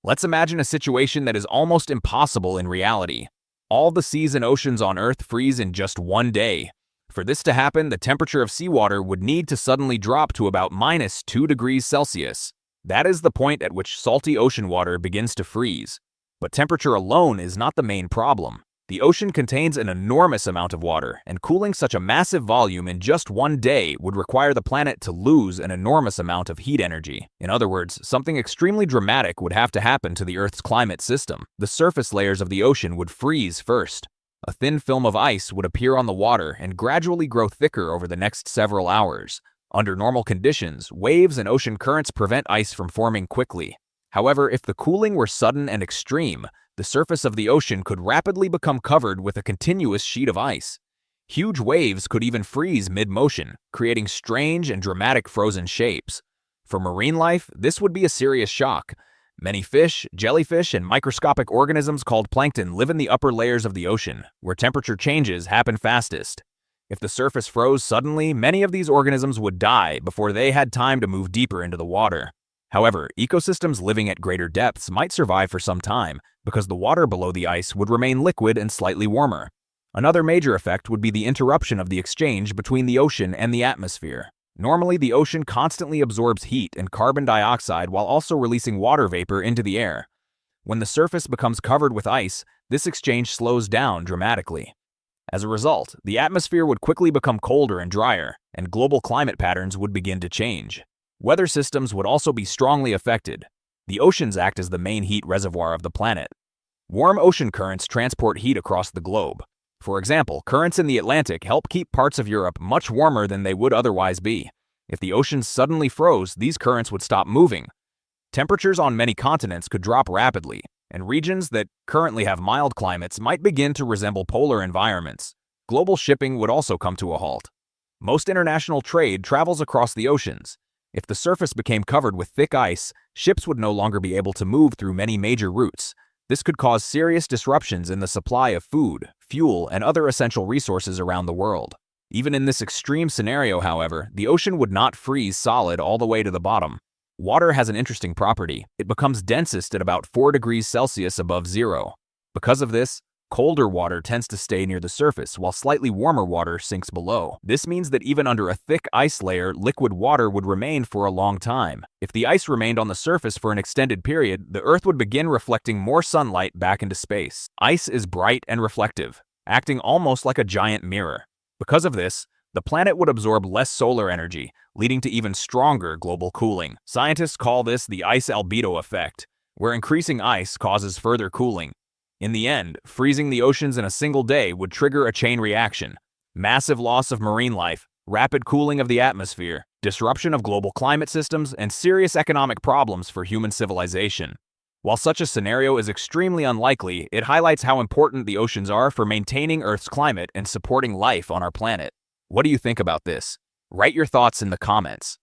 Let's imagine a situation that is almost impossible in reality. All the seas and oceans on Earth freeze in just one day. For this to happen, the temperature of seawater would need to suddenly drop to about -2 degrees Celsius. That is the point at which salty ocean water begins to freeze. But temperature alone is not the main problem. The ocean contains an enormous amount of water, and cooling such a massive volume in just one day would require the planet to lose an enormous amount of heat energy. In other words, something extremely dramatic would have to happen to the Earth's climate system. The surface layers of the ocean would freeze first. A thin film of ice would appear on the water and gradually grow thicker over the next several hours. Under normal conditions, waves and ocean currents prevent ice from forming quickly. However, if the cooling were sudden and extreme, the surface of the ocean could rapidly become covered with a continuous sheet of ice. Huge waves could even freeze mid-motion, creating strange and dramatic frozen shapes. For marine life, this would be a serious shock. Many fish, jellyfish, and microscopic organisms called plankton live in the upper layers of the ocean, where temperature changes happen fastest. If the surface froze suddenly, many of these organisms would die before they had time to move deeper into the water. However, ecosystems living at greater depths might survive for some time because the water below the ice would remain liquid and slightly warmer. Another major effect would be the interruption of the exchange between the ocean and the atmosphere. Normally, the ocean constantly absorbs heat and carbon dioxide while also releasing water vapor into the air. When the surface becomes covered with ice, this exchange slows down dramatically. As a result, the atmosphere would quickly become colder and drier, and global climate patterns would begin to change. Weather systems would also be strongly affected. The oceans act as the main heat reservoir of the planet. Warm ocean currents transport heat across the globe. For example, currents in the Atlantic help keep parts of Europe much warmer than they would otherwise be. If the oceans suddenly froze, these currents would stop moving. Temperatures on many continents could drop rapidly, and regions that currently have mild climates might begin to resemble polar environments. Global shipping would also come to a halt. Most international trade travels across the oceans. If the surface became covered with thick ice, ships would no longer be able to move through many major routes. This could cause serious disruptions in the supply of food, fuel, and other essential resources around the world. Even in this extreme scenario, however, the ocean would not freeze solid all the way to the bottom. Water has an interesting property. It becomes densest at about 4 degrees Celsius above zero. Because of this, colder water tends to stay near the surface, while slightly warmer water sinks below. This means that even under a thick ice layer, liquid water would remain for a long time. If the ice remained on the surface for an extended period, the Earth would begin reflecting more sunlight back into space. Ice is bright and reflective, acting almost like a giant mirror. Because of this, the planet would absorb less solar energy, leading to even stronger global cooling. Scientists call this the ice albedo effect, where increasing ice causes further cooling. In the end, freezing the oceans in a single day would trigger a chain reaction: massive loss of marine life, rapid cooling of the atmosphere, disruption of global climate systems, and serious economic problems for human civilization. While such a scenario is extremely unlikely, it highlights how important the oceans are for maintaining Earth's climate and supporting life on our planet. What do you think about this? Write your thoughts in the comments.